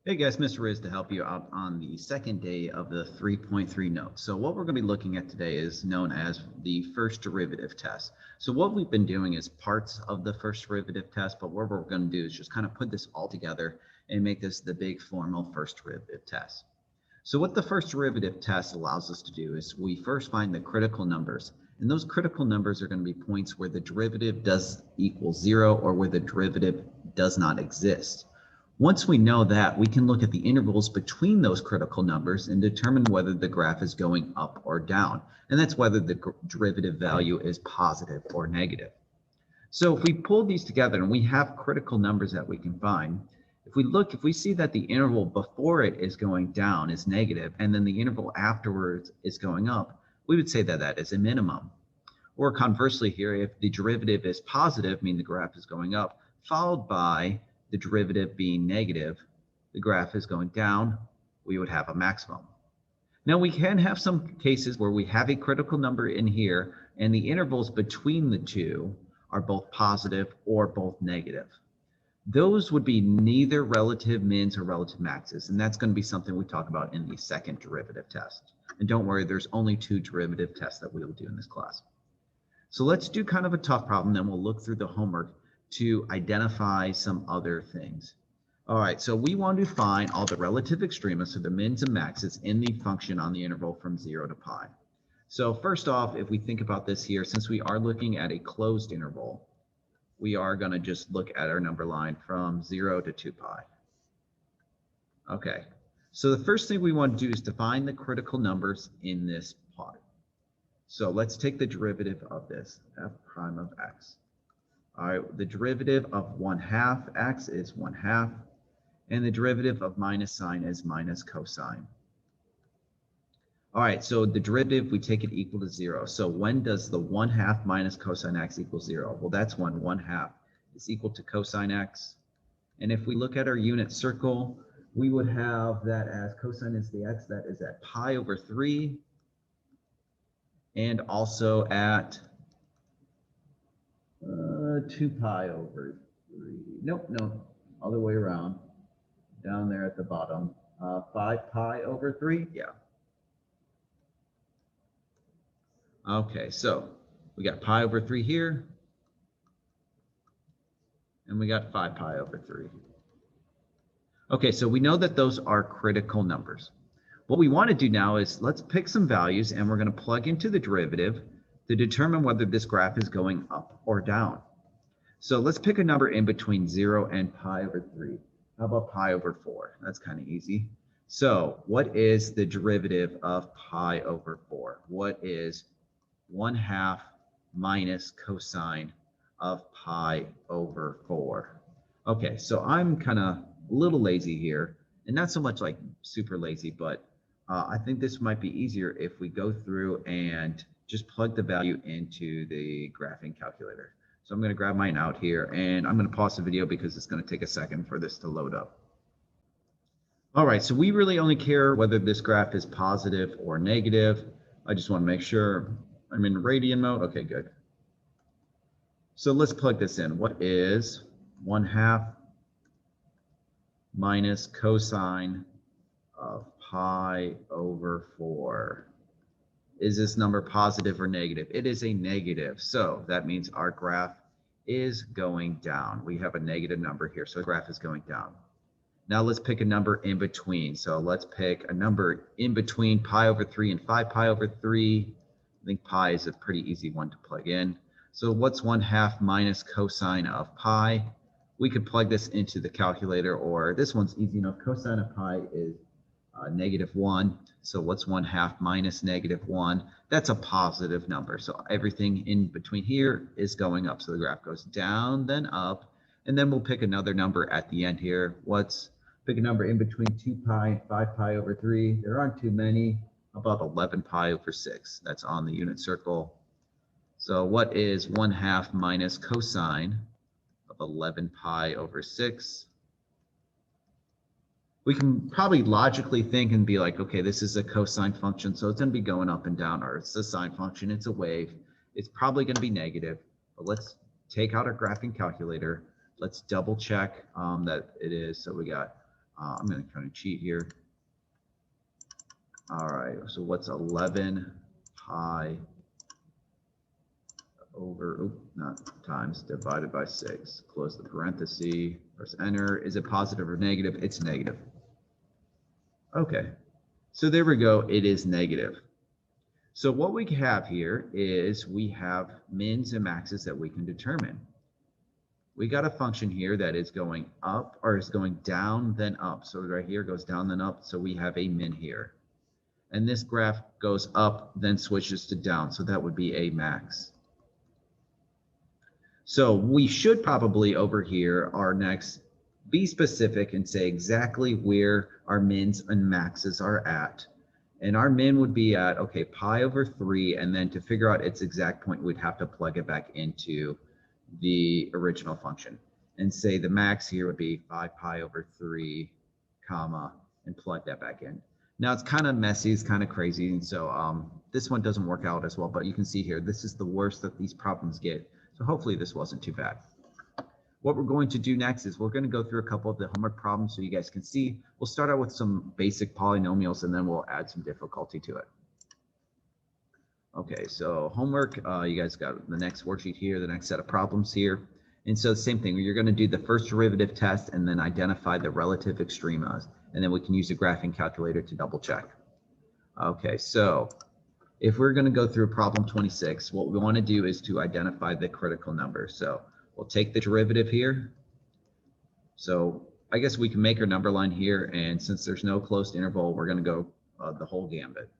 Hey guys, Mr. Riz to help you out on the second day of the 3.3 note. So what we're going to be looking at today is known as the first derivative test. So what we've been doing is parts of the first derivative test, but what we're going to do is just kind of put this all together and make this the big formal first derivative test. So what the first derivative test allows us to do is we first find the critical numbers. And those critical numbers are going to be points where the derivative does equal 0 or where the derivative does not exist. Once we know that, we can look at the intervals between those critical numbers and determine whether the graph is going up or down. And that's whether the derivative value is positive or negative. So if we pull these together and we have critical numbers that we can find, if we see that the interval before it is going down is negative, and then the interval afterwards is going up, we would say that that is a minimum. Or conversely here, if the derivative is positive, meaning the graph is going up, followed by the derivative being negative, the graph is going down, we would have a maximum. Now we can have some cases where we have a critical number in here and the intervals between the two are both positive or both negative. Those would be neither relative mins or relative maxes, and that's going to be something we talk about in the second derivative test. And don't worry, there's only 2 derivative tests that we will do in this class. So let's do kind of a tough problem, then we'll look through the homework to identify some other things. All right, so we want to find all the relative extrema, so the mins and maxes in the function on the interval from 0 to pi. So first off, if we think about this here, since we are looking at a closed interval, we are going to just look at our number line from 0 to 2 pi. Okay, so the first thing we want to do is define the critical numbers in this part. So let's take the derivative of this, f prime of x. All right, the derivative of 1/2 x is 1/2, and the derivative of minus sine is minus cosine. All right, so the derivative, we take it equal to 0. So when does the 1/2 minus cosine x equal 0? Well, that's when 1/2 is equal to cosine x. And if we look at our unit circle, we would have that as cosine is the x that is at pi over 3, and also at 2 pi over 3. Nope, other way around. Down there at the bottom. 5 pi over 3, yeah. Okay, so we got pi over 3 here, and we got 5 pi over 3. Okay, so we know that those are critical numbers. What we want to do now is let's pick some values, and we're going to plug into the derivative to determine whether this graph is going up or down. So let's pick a number in between 0 and pi over 3. How about pi over 4? That's kind of easy. So what is the derivative of pi over 4? What is 1/2 minus cosine of pi over 4? Okay, so I'm kind of a little lazy here, and not so much like super lazy, but I think this might be easier if we go through and just plug the value into the graphing calculator. So I'm going to grab mine out here, and I'm going to pause the video because it's going to take a second for this to load up. All right, so we really only care whether this graph is positive or negative. I just want to make sure I'm in radian mode. Okay, good. So let's plug this in. What is 1/2 minus cosine of pi over 4? Is this number positive or negative? It is a negative, so that means our graph is going down. We have a negative number here, so the graph is going down. Now let's pick a number in between. So let's pick a number in between pi over 3 and 5 pi over 3. I think pi is a pretty easy one to plug in. So what's 1/2 minus cosine of pi? We could plug this into the calculator, or this one's easy enough. Cosine of pi is -1. So what's 1/2 minus -1? That's a positive number. So everything in between here is going up. So the graph goes down, then up, and then we'll pick another number at the end here. Pick a number in between 2 pi and 5 pi over 3. There aren't too many. About 11 pi over 6. That's on the unit circle. So what is 1/2 minus cosine of 11 pi over 6? We can probably logically think and be like, okay, this is a cosine function, so it's going to be going up and down, or it's a sine function, it's a wave. It's probably going to be negative, but let's take out our graphing calculator. Let's double check that it is. So we got I'm going to kind of cheat here. All right, so what's 11 pi over, not times, divided by 6. Close the parenthesis, press enter. Is it positive or negative? It's negative. Okay, so there we go. It is negative. So what we have here is we have mins and maxes that we can determine. We got a function here that is going up, or is going down then up. So right here goes down then up. So we have a min here. And this graph goes up then switches to down. So that would be a max. So we should probably over here, our next, be specific and say exactly where our mins and maxes are at. And our min would be at, okay, pi over 3. And then to figure out its exact point, we'd have to plug it back into the original function. And say the max here would be 5 pi over 3, comma, and plug that back in. Now it's kind of messy, it's kind of crazy. And so this one doesn't work out as well. But you can see here, this is the worst that these problems get. So hopefully this wasn't too bad. What we're going to do next is we're going to go through a couple of the homework problems so you guys can see. We'll start out with some basic polynomials and then we'll add some difficulty to it. Okay, so homework, you guys got the next worksheet here, the next set of problems here. And so the same thing, you're going to do the first derivative test and then identify the relative extremas. And then we can use a graphing calculator to double check. Okay, so if we're going to go through problem 26, what we want to do is to identify the critical number. So we'll take the derivative here. So I guess we can make our number line here. And since there's no closed interval, we're going to go the whole gambit.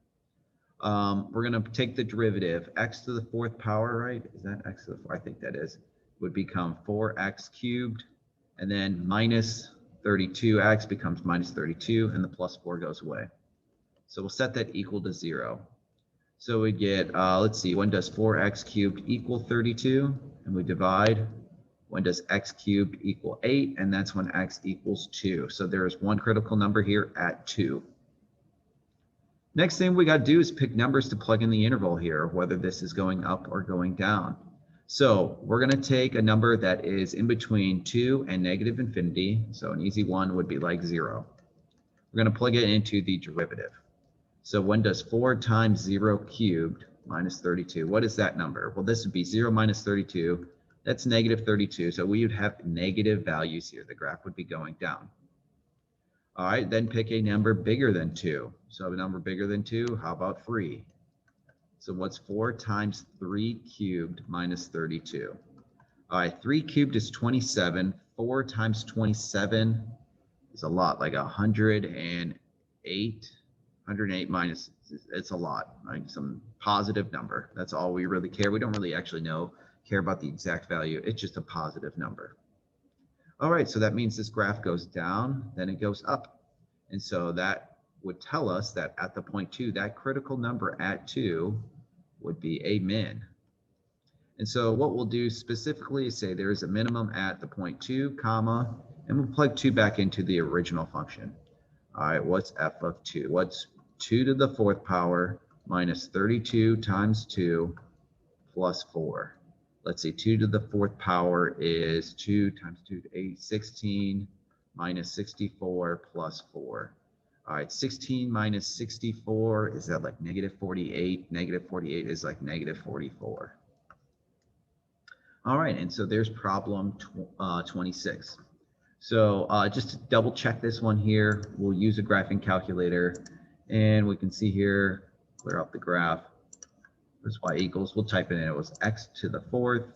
We're going to take the derivative, x to the 4th power, right? Is that x to the 4th? I think that is. Would become 4x cubed. And then minus 32x becomes minus 32. And the plus 4 goes away. So we'll set that equal to 0. So we get, let's see, when does 4x cubed equal 32? And we divide. When does x cubed equal 8? And that's when x equals 2. So there is one critical number here at 2. Next thing we got to do is pick numbers to plug in the interval here, whether this is going up or going down. So we're going to take a number that is in between 2 and negative infinity. So an easy one would be like 0. We're going to plug it into the derivative. So when does 4 times 0 cubed minus 32? What is that number? Well, this would be 0 minus 32. That's negative 32. So we would have negative values here. The graph would be going down. All right, then pick a number bigger than 2. So a number bigger than 2, how about 3? So what's 4 times 3 cubed minus 32? All right, 3 cubed is 27. 4 times 27 is a lot, like 108. 108 minus, it's a lot, right? Some positive number. That's all we really care. We don't really actually care about the exact value. It's just a positive number. All right, so that means this graph goes down, then it goes up. And so that would tell us that at the point 2, that critical number at 2 would be a min. And so what we'll do specifically is say there is a minimum at the point 2, comma, and we'll plug 2 back into the original function. All right, what's f of 2? What's 2 to the 4th power minus 32 times 2 plus 4? Let's see, 2 to the 4th power is 2 times 2 to 8, 16 minus 64 plus 4. All right, 16 minus 64, is that like negative 48? Negative 48 is like negative 44. All right, and so there's problem 26. So just to double check this one here, we'll use a graphing calculator and we can see here, clear out the graph. This y equals, we'll type it in, it was x to the 4th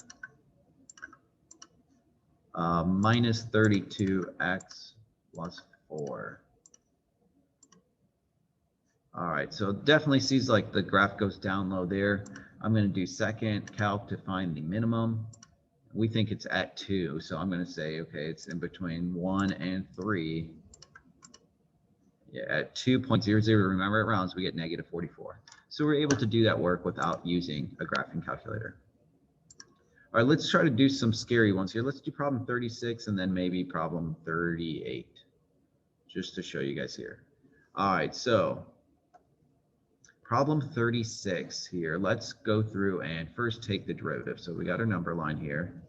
minus 32x plus 4. All right, so it definitely seems like the graph goes down low there. I'm going to do second calc to find the minimum. We think it's at 2, so I'm going to say, okay, it's in between 1 and 3. Yeah, at 2.00, remember it rounds, we get negative 44. So we're able to do that work without using a graphing calculator. All right, let's try to do some scary ones here. Let's do problem 36 and then maybe problem 38, just to show you guys here. All right, so problem 36 here. Let's go through and first take the derivative. So we got our number line here.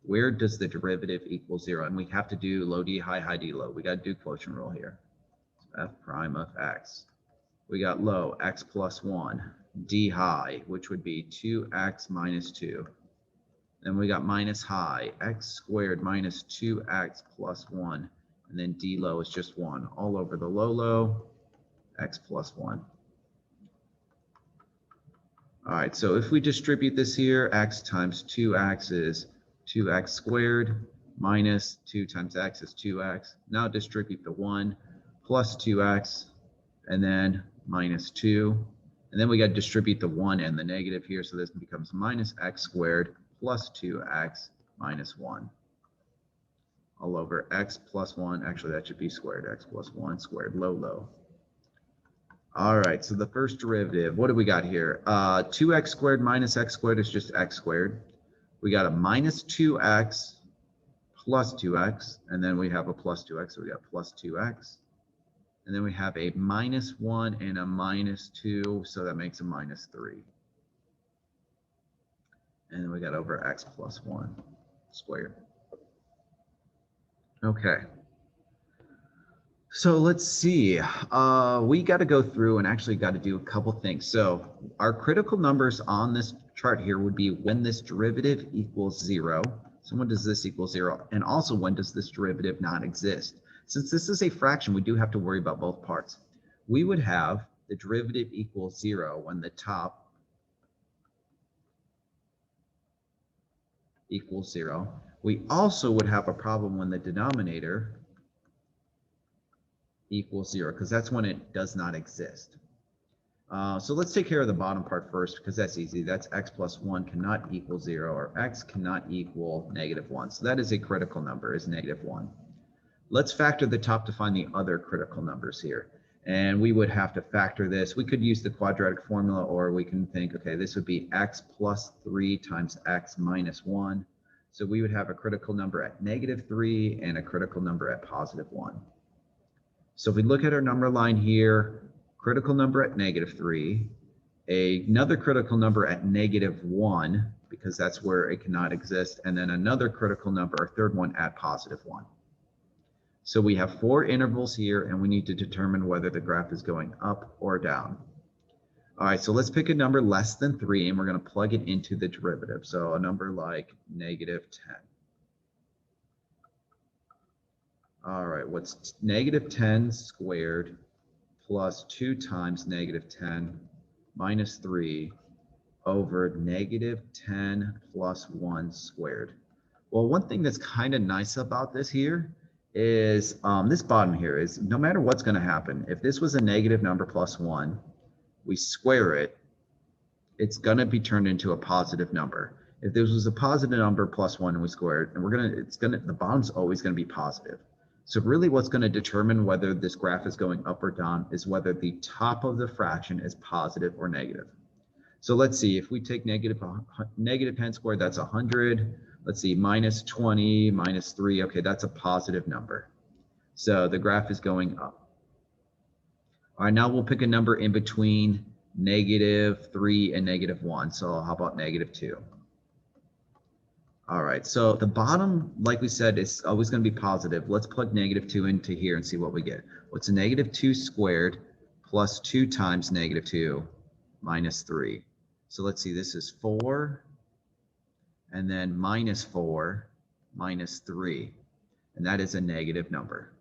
where does the derivative equal 0? And we have to do low d, high d, low. We got to do quotient rule here. So f prime of x. We got low, x plus 1, d high, which would be 2x minus 2. Then we got minus high, x squared minus 2x plus 1. And then d low is just 1. All over the low, x plus 1. All right, so if we distribute this here, x times 2x is 2x squared minus 2 times x is 2x. Now distribute the 1 plus 2x and then minus 2. And then we got to distribute the 1 and the negative here, so this becomes minus x squared plus 2x minus 1. All over x plus 1, actually that should be squared, x plus 1 squared, low. All right, so the first derivative, what do we got here? 2x squared minus x squared is just x squared. We got a minus 2x plus 2x, and then we have a plus 2x, so we got plus 2x. And then we have a minus 1 and a minus 2, so that makes a minus 3. And then we got over x plus 1 squared. Okay. So let's see, we got to go through and actually got to do a couple things. So our critical numbers on this chart here would be when this derivative equals 0. So when does this equal 0? And also when does this derivative not exist? Since this is a fraction, we do have to worry about both parts. We would have the derivative equals 0 when the top equals 0. We also would have a problem when the denominator equals 0, because that's when it does not exist. So let's take care of the bottom part first, because that's easy. That's x plus 1 cannot equal 0, or x cannot equal negative 1. So that is a critical number, is negative 1. Let's factor the top to find the other critical numbers here. And we would have to factor this. We could use the quadratic formula, or we can think, okay, this would be x plus 3 times x minus 1. So we would have a critical number at negative 3 and a critical number at positive 1. So if we look at our number line here, critical number at negative 3, another critical number at negative 1, because that's where it cannot exist, and then another critical number, our third one, at positive 1. So we have 4 intervals here, and we need to determine whether the graph is going up or down. All right, so let's pick a number less than 3, and we're going to plug it into the derivative. So a number like negative 10. All right, what's negative 10 squared plus 2 times negative 10 minus 3 over negative 10 plus 1 squared? Well, one thing that's kind of nice about this here is this bottom here is no matter what's going to happen, if this was a negative number plus 1, we square it, it's going to be turned into a positive number. If this was a positive number plus 1 and we square it, and the bottom's always going to be positive. So really what's going to determine whether this graph is going up or down is whether the top of the fraction is positive or negative. So let's see, if we take negative 10 squared, that's 100. Let's see, minus 20, minus 3. Okay, that's a positive number. So the graph is going up. All right, now we'll pick a number in between negative 3 and negative 1. So how about negative 2? All right, so the bottom, like we said, is always going to be positive. Let's plug negative 2 into here and see what we get. What's a negative 2 squared plus 2 times negative 2 minus 3? So let's see, this is 4, and then minus 4 minus 3, and that is a negative number.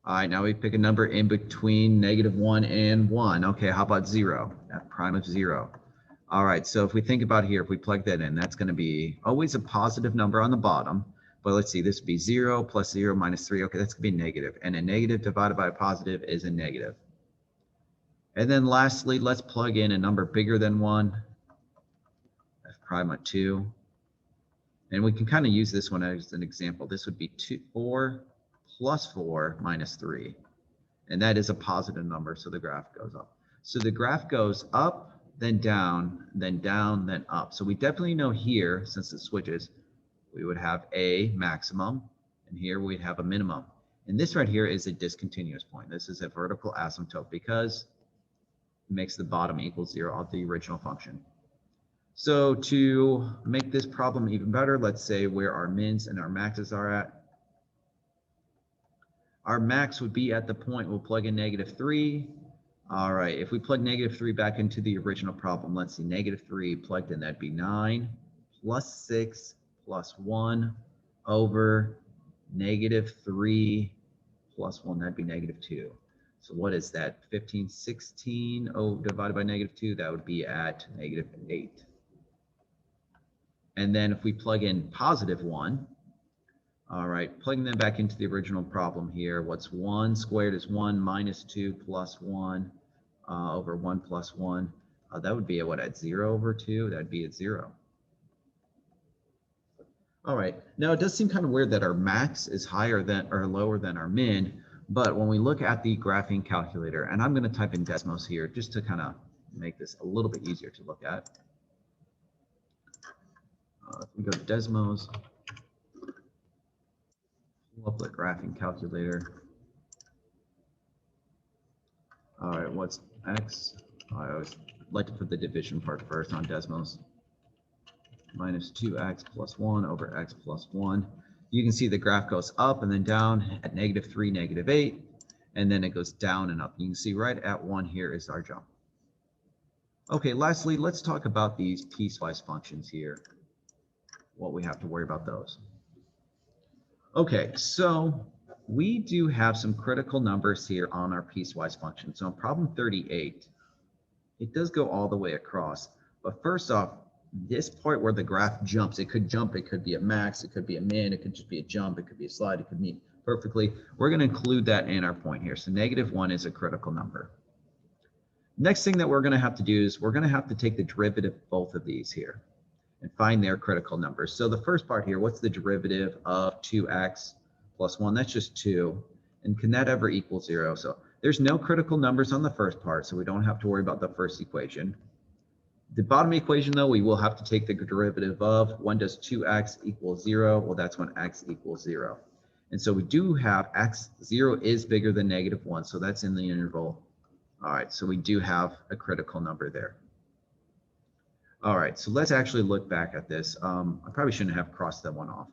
All right, now we pick a number in between negative 1 and 1. Okay, how about 0? F prime of 0. All right, so if we think about here, if we plug that in, that's going to be always a positive number on the bottom. But let's see, this would be 0 plus 0 minus 3. Okay, that's going to be negative. And a negative divided by a positive is a negative. And then lastly, let's plug in a number bigger than 1, f prime of 2. And we can kind of use this one as an example. This would be 4 plus 4 minus 3. And that is a positive number, so the graph goes up. So the graph goes up, then down, then up. So we definitely know here, since it switches, we would have a maximum, and here we'd have a minimum. And this right here is a discontinuous point. This is a vertical asymptote because it makes the bottom equal 0 of the original function. So to make this problem even better, let's say where our mins and our maxes are at. Our max would be at the point, we'll plug in -3. All right, if we plug -3 back into the original problem, let's see, -3 plugged in, that'd be 9 plus 6 plus 1 over -3 plus 1, that'd be -2. So what is that? 15, 16 divided by -2, that would be at -8. And then if we plug in +1, all right, plugging them back into the original problem here, what's 1 squared is 1 minus 2 plus 1 over 1 plus 1. That would be at what, at 0 over 2? That'd be at 0. All right, now it does seem kind of weird that our max is higher than or lower than our min, but when we look at the graphing calculator, and I'm going to type in Desmos here just to kind of make this a little bit easier to look at. If we go to Desmos, pull up the graphing calculator. All right, what's x? I always like to put the division part first on Desmos. Minus 2x plus 1 over x plus 1. You can see the graph goes up and then down at -3, -8, and then it goes down and up. You can see right at 1 here is our jump. Okay, lastly, let's talk about these piecewise functions here, what we have to worry about those. Okay, so we do have some critical numbers here on our piecewise function. So in problem 38, it does go all the way across. But first off, this part where the graph jumps, it could jump, it could be a max, it could be a min, it could just be a jump, it could be a slide, it could meet perfectly. We're going to include that in our point here. So -1 is a critical number. Next thing that we're going to have to do is we're going to have to take the derivative of both of these here and find their critical numbers. So the first part here, what's the derivative of 2x plus 1? That's just 2. And can that ever equal 0? So there's no critical numbers on the first part, so we don't have to worry about the first equation. The bottom equation, though, we will have to take the derivative of. When does 2x equal 0? Well, that's when x equals 0. And so we do have x, 0 is bigger than -1, so that's in the interval. All right, so we do have a critical number there. All right, so let's actually look back at this. I probably shouldn't have crossed that one off.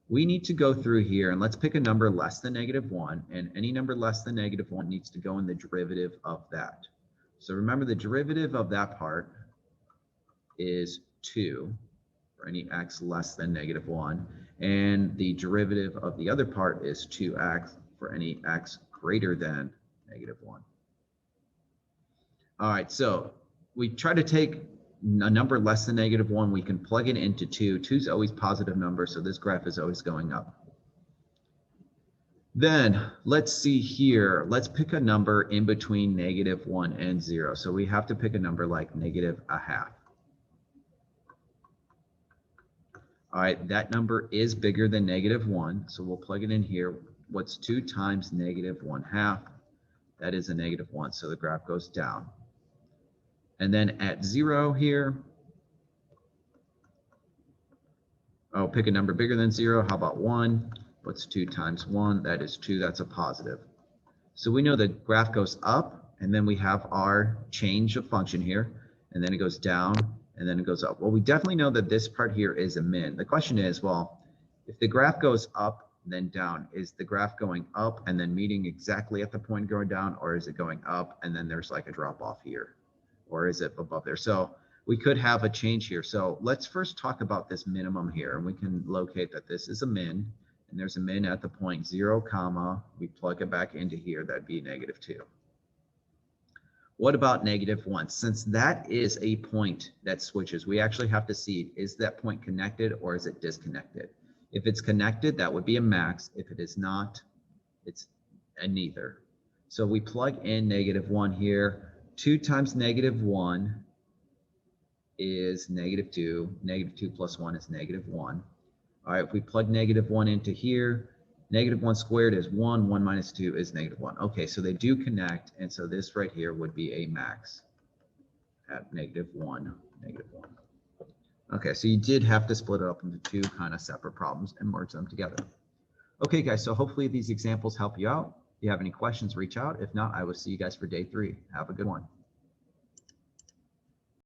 We need to go through here and let's pick a number less than -1, and any number less than -1 needs to go in the derivative of that. So remember, the derivative of that part is 2 for any x less than -1, and the derivative of the other part is 2x for any x greater than -1. All right, so we try to take a number less than -1, we can plug it into 2. 2 is always positive number, so this graph is always going up. Then let's see here. Let's pick a number in between -1 and 0. So we have to pick a number like -0.5. All right, that number is bigger than -1, so we'll plug it in here. What's 2 times -1/2? That is a -1, so the graph goes down. And then at 0 here, oh, pick a number bigger than 0. How about 1? What's 2 times 1? That is 2. That's a positive. So we know the graph goes up, and then we have our change of function here, and then it goes down, and then it goes up. Well, we definitely know that this part here is a min. The question is, well, if the graph goes up, then down, is the graph going up and then meeting exactly at the point going down, or is it going up and then there's like a drop off here? Or is it above there? So we could have a change here. So let's first talk about this minimum here, and we can locate that this is a min, and there's a min at the point 0, comma, we plug it back into here, that'd be -2. What about -1? Since that is a point that switches, we actually have to see, is that point connected or is it disconnected? If it's connected, that would be a max. If it is not, it's a neither. So we plug in -1 here. 2 times -1 is -2. -2 plus 1 is -1. All right, if we plug -1 into here, -1 squared is 1. 1 minus 2 is -1. Okay, so they do connect, and so this right here would be a max at -1, -1. Okay, so you did have to split it up into 2 kind of separate problems and merge them together. Okay, guys, so hopefully these examples help you out. If you have any questions, reach out. If not, I will see you guys for day 3. Have a good one.